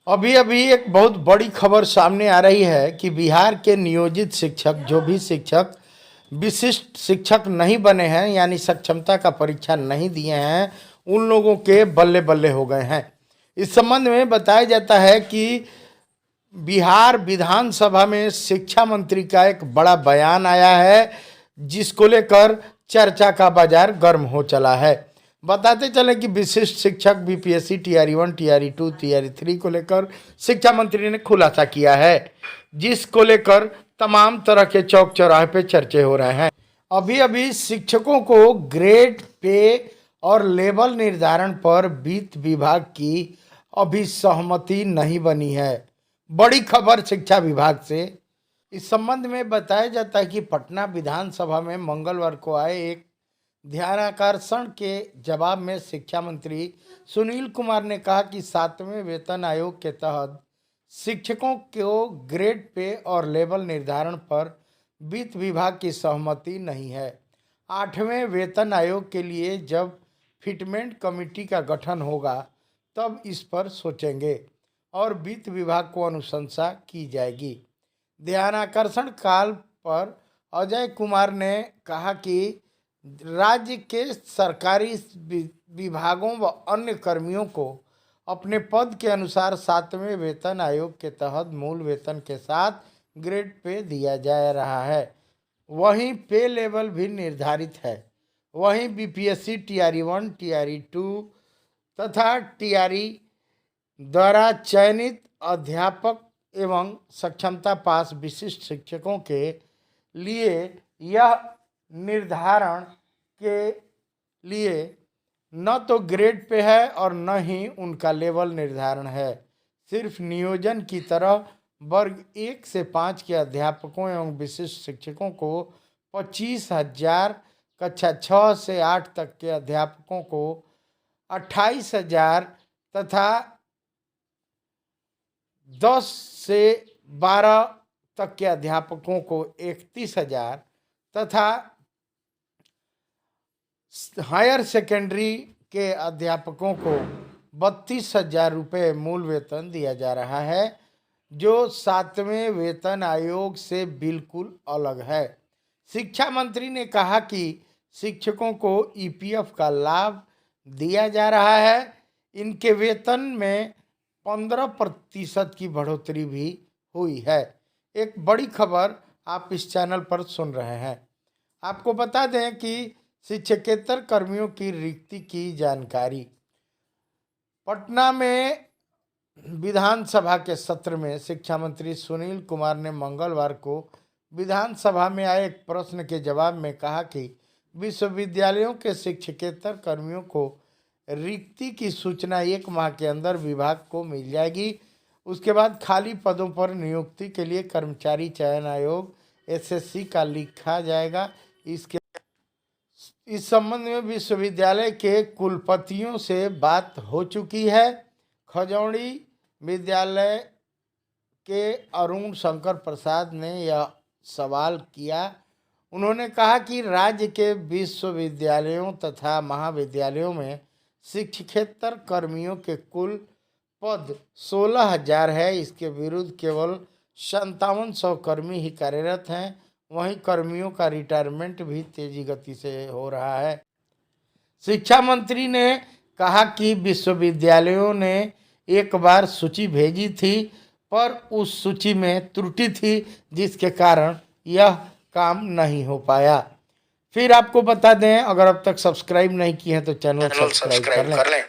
अभी अभी एक बहुत बड़ी खबर सामने आ रही है कि बिहार के नियोजित शिक्षक, जो भी शिक्षक विशिष्ट शिक्षक नहीं बने हैं, यानी सक्षमता का परीक्षा नहीं दिए हैं, उन लोगों के बल्ले बल्ले हो गए हैं। इस संबंध में बताया जाता है कि बिहार विधानसभा में शिक्षा मंत्री का एक बड़ा बयान आया है, जिसको लेकर चर्चा का बाजार गर्म हो चला है। बताते चले कि विशिष्ट शिक्षक बीपीएससी टीआरई 1, टीआरई 2, टीआरई 3 को लेकर शिक्षा मंत्री ने खुलासा किया है, जिसको लेकर तमाम तरह के चौक चौराहे पे चर्चे हो रहे हैं। अभी अभी शिक्षकों को ग्रेड पे और लेवल निर्धारण पर वित्त विभाग की अभी सहमति नहीं बनी है। बड़ी खबर शिक्षा विभाग से। इस संबंध में बताया जाता है कि पटना विधानसभा में मंगलवार को आए एक ध्यानाकर्षण के जवाब में शिक्षा मंत्री सुनील कुमार ने कहा कि 7वें वेतन आयोग के तहत शिक्षकों को ग्रेड पे और लेवल निर्धारण पर वित्त विभाग की सहमति नहीं है। 8वें वेतन आयोग के लिए जब फिटमेंट कमेटी का गठन होगा तब इस पर सोचेंगे और वित्त विभाग को अनुशंसा की जाएगी। ध्यानाकर्षण काल पर अजय कुमार ने कहा कि राज्य के सरकारी विभागों व अन्य कर्मियों को अपने पद के अनुसार 7वें वेतन आयोग के तहत मूल वेतन के साथ ग्रेड पे दिया जा रहा है। वहीं पे लेवल भी निर्धारित है। वहीं बीपीएससी टीआरई 1, टीआरई 2 तथा टीआरई द्वारा चयनित अध्यापक एवं सक्षमता पास विशिष्ट शिक्षकों के लिए यह निर्धारण के लिए न तो ग्रेड पे है और न ही उनका लेवल निर्धारण है। सिर्फ नियोजन की तरह वर्ग 1 से 5 के अध्यापकों एवं विशिष्ट शिक्षकों को 25,000, कक्षा 6 से 8 तक के अध्यापकों को 28,000 तथा 10 से 12 तक के अध्यापकों को 31,000 तथा हायर सेकेंडरी के अध्यापकों को 32,000 रुपये मूल वेतन दिया जा रहा है, जो 7वें वेतन आयोग से बिल्कुल अलग है। शिक्षा मंत्री ने कहा कि शिक्षकों को ईपीएफ का लाभ दिया जा रहा है। इनके वेतन में 15% की बढ़ोतरी भी हुई है। एक बड़ी खबर आप इस चैनल पर सुन रहे हैं। आपको बता दें कि शिक्षकेतर कर्मियों की रिक्ति की जानकारी। पटना में विधानसभा के सत्र में शिक्षा मंत्री सुनील कुमार ने मंगलवार को विधानसभा में आए एक प्रश्न के जवाब में कहा कि विश्वविद्यालयों के शिक्षकेतर कर्मियों को रिक्ति की सूचना 1 माह के अंदर विभाग को मिल जाएगी। उसके बाद खाली पदों पर नियुक्ति के लिए कर्मचारी चयन आयोग एसएससी का लिखा जाएगा। इस संबंध में विश्वविद्यालय के कुलपतियों से बात हो चुकी है। खजौड़ी विद्यालय के अरुण शंकर प्रसाद ने यह सवाल किया। उन्होंने कहा कि राज्य के विश्वविद्यालयों तथा महाविद्यालयों में शिक्षकेतर कर्मियों के कुल पद 16,000 है। इसके विरुद्ध केवल 5700 कर्मी ही कार्यरत हैं। वहीं कर्मियों का रिटायरमेंट भी तेजी गति से हो रहा है। शिक्षा मंत्री ने कहा कि विश्वविद्यालयों ने एक बार सूची भेजी थी, पर उस सूची में त्रुटि थी, जिसके कारण यह काम नहीं हो पाया। फिर आपको बता दें, अगर अब तक सब्सक्राइब नहीं किए हैं तो चैनल सब्सक्राइब कर लें।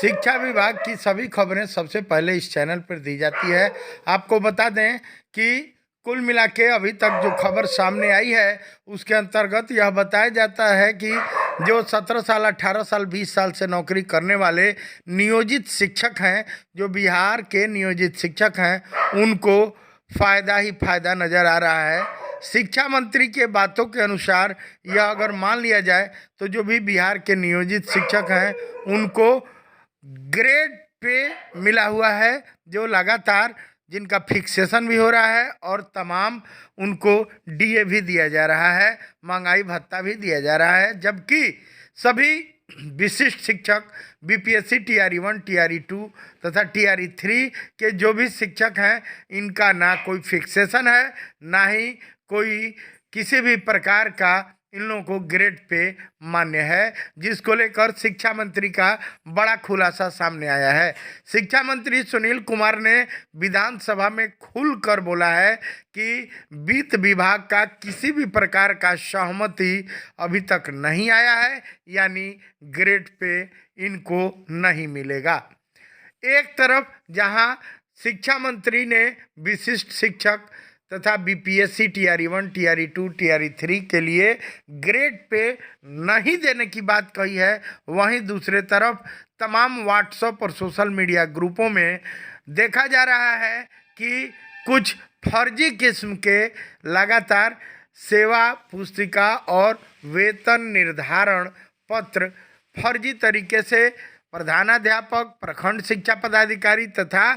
शिक्षा विभाग की सभी खबरें सबसे पहले इस चैनल पर दी जाती है। आपको बता दें कि कुल मिला के अभी तक जो खबर सामने आई है उसके अंतर्गत यह बताया जाता है कि जो 17 साल, 18 साल, 20 साल से नौकरी करने वाले नियोजित शिक्षक हैं, जो बिहार के नियोजित शिक्षक हैं, उनको फ़ायदा ही फ़ायदा नज़र आ रहा है। शिक्षा मंत्री के बातों के अनुसार यह अगर मान लिया जाए तो जो भी बिहार के नियोजित शिक्षक हैं उनको ग्रेड पे मिला हुआ है, जो लगातार जिनका फिक्सेशन भी हो रहा है और तमाम उनको डीए भी दिया जा रहा है, महंगाई भत्ता भी दिया जा रहा है। जबकि सभी विशिष्ट शिक्षक बीपीएससी टीआरई 1 टीआरई 2 तथा टीआरई 3 के जो भी शिक्षक हैं, इनका ना कोई फिक्सेशन है, ना ही कोई किसी भी प्रकार का इन लोगों को ग्रेड पे मान्य है, जिसको लेकर शिक्षा मंत्री का बड़ा खुलासा सामने आया है। शिक्षा मंत्री सुनील कुमार ने विधानसभा में खुलकर बोला है कि वित्त विभाग का किसी भी प्रकार का सहमति अभी तक नहीं आया है, यानी ग्रेड पे इनको नहीं मिलेगा। एक तरफ जहां शिक्षा मंत्री ने विशिष्ट शिक्षक तथा बीपीएससी टीआरई 1 टीआरई 2 टीआरई 3 के लिए ग्रेड पे नहीं देने की बात कही है, वहीं दूसरे तरफ तमाम व्हाट्सएप और सोशल मीडिया ग्रुपों में देखा जा रहा है कि कुछ फर्जी किस्म के लगातार सेवा पुस्तिका और वेतन निर्धारण पत्र फर्जी तरीके से प्रधानाध्यापक, प्रखंड शिक्षा पदाधिकारी तथा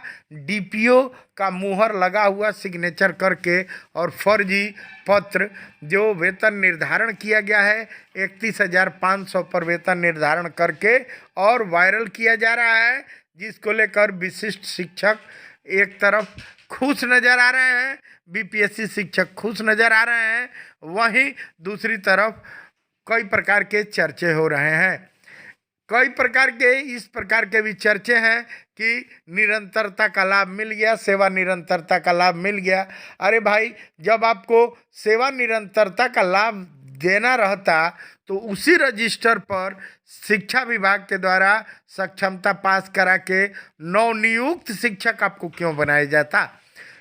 डीपीओ का मुहर लगा हुआ सिग्नेचर करके और फर्जी पत्र जो वेतन निर्धारण किया गया है 31,500 पर वेतन निर्धारण करके और वायरल किया जा रहा है, जिसको लेकर विशिष्ट शिक्षक एक तरफ खुश नज़र आ रहे हैं, बीपीएससी शिक्षक खुश नज़र आ रहे हैं, वहीं दूसरी तरफ कई प्रकार के चर्चे हो रहे हैं। कई प्रकार के इस प्रकार के भी चर्चे हैं कि निरंतरता का लाभ मिल गया, सेवा निरंतरता का लाभ मिल गया। अरे भाई, जब आपको सेवा निरंतरता का लाभ देना रहता तो उसी रजिस्टर पर शिक्षा विभाग के द्वारा सक्षमता पास करा के नवनियुक्त शिक्षक आपको क्यों बनाया जाता।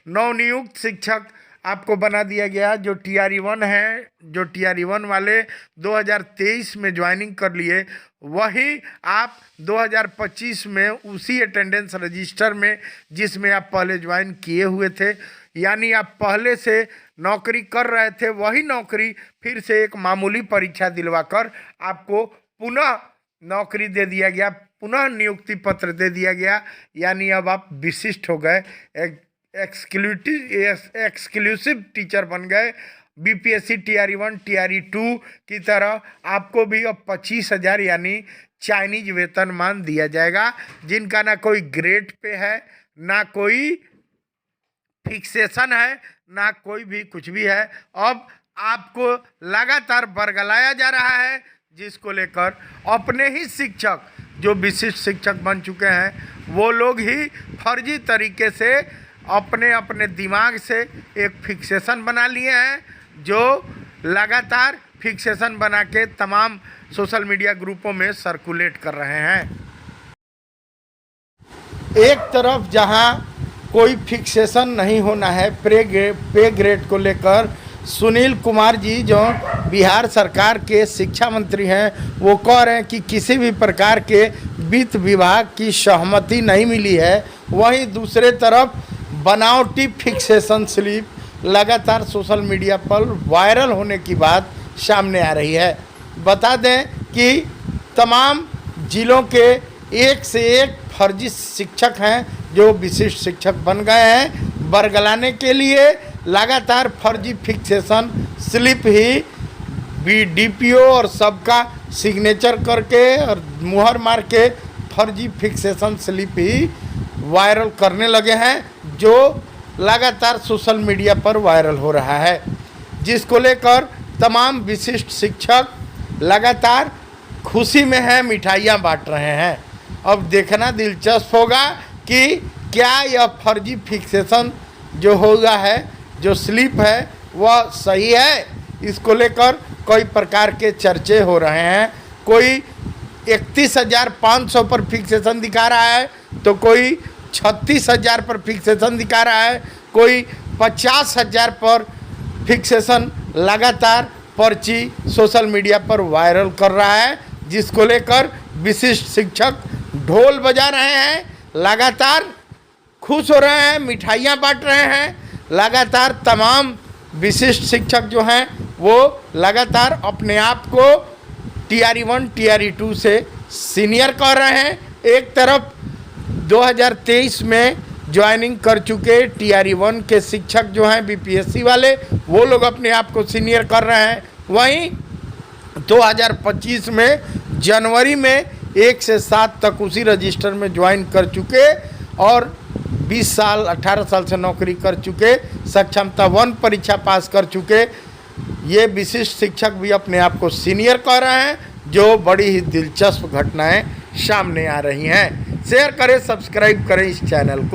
नवनियुक्त शिक्षक आपको बना दिया गया जो टीआरई 1 है, जो टीआरई 1 वाले 2023 में ज्वाइनिंग कर लिए, वही आप 2025 में उसी अटेंडेंस रजिस्टर में जिसमें आप पहले ज्वाइन किए हुए थे, यानी आप पहले से नौकरी कर रहे थे, वही नौकरी फिर से एक मामूली परीक्षा दिलवाकर आपको पुनः नौकरी दे दिया गया, पुनः नियुक्ति पत्र दे दिया गया, यानी अब आप विशिष्ट हो गए, एक्सक्लूसिव टीचर बन गए। बीपीएससी टीआरई 1 टीआरई 2 की तरह आपको भी अब 25,000 यानी चाइनीज वेतनमान दिया जाएगा, जिनका ना कोई ग्रेड पे है, ना कोई फिक्सेशन है, ना कोई भी कुछ भी है। अब आपको लगातार बरगलाया जा रहा है, जिसको लेकर अपने ही शिक्षक जो विशिष्ट शिक्षक बन चुके हैं वो लोग ही फर्जी तरीके से अपने अपने दिमाग से एक फिक्सेशन बना लिए हैं, जो लगातार फिक्सेशन बना के तमाम सोशल मीडिया ग्रुपों में सर्कुलेट कर रहे हैं। एक तरफ जहां कोई फिक्सेशन नहीं होना है पे ग्रेड को लेकर, सुनील कुमार जी जो बिहार सरकार के शिक्षा मंत्री हैं वो कह रहे हैं कि किसी भी प्रकार के वित्त विभाग की सहमति नहीं मिली है, वहीं दूसरे तरफ बनावटी फिक्सेशन स्लिप लगातार सोशल मीडिया पर वायरल होने की बात सामने आ रही है। बता दें कि तमाम जिलों के एक से एक फर्जी शिक्षक हैं जो विशिष्ट शिक्षक बन गए हैं। बरगलाने के लिए लगातार फर्जी फिक्सेशन स्लिप ही डीपीओ और सबका सिग्नेचर करके और मुहर मार के फर्जी फिक्सेशन स्लिप ही वायरल करने लगे हैं, जो लगातार सोशल मीडिया पर वायरल हो रहा है, जिसको लेकर तमाम विशिष्ट शिक्षक लगातार खुशी में हैं, मिठाइयाँ बांट रहे हैं। अब देखना दिलचस्प होगा कि क्या यह फर्जी फिक्सेशन जो होगा है, जो स्लिप है, वह सही है। इसको लेकर कई प्रकार के चर्चे हो रहे हैं। कोई 31,500 पर फिक्सेशन दिखा रहा है, तो कोई 36,000 पर फिक्सेशन दिखा रहा है, कोई 50,000 पर फिक्सेशन लगातार पर्ची सोशल मीडिया पर वायरल कर रहा है, जिसको लेकर विशिष्ट शिक्षक ढोल बजा रहे हैं, लगातार खुश हो रहे हैं, मिठाइयाँ बांट रहे हैं। लगातार तमाम विशिष्ट शिक्षक जो हैं वो लगातार अपने आप को टीआरई 1 टीआरई 2 से सीनियर कह रहे हैं। एक तरफ 2023 में ज्वाइनिंग कर चुके टीआरई 1 के शिक्षक जो हैं बीपीएससी वाले, वो लोग अपने आप को सीनियर कर रहे हैं, वहीं 2025 में जनवरी में 1 से 7 तक उसी रजिस्टर में ज्वाइन कर चुके और 20 साल 18 साल से नौकरी कर चुके, सक्षमता 1 परीक्षा पास कर चुके ये विशिष्ट शिक्षक भी अपने आप को सीनियर कह रहे हैं, जो बड़ी ही दिलचस्प घटनाएं सामने आ रही हैं। शेयर करें, सब्सक्राइब करें इस चैनल को।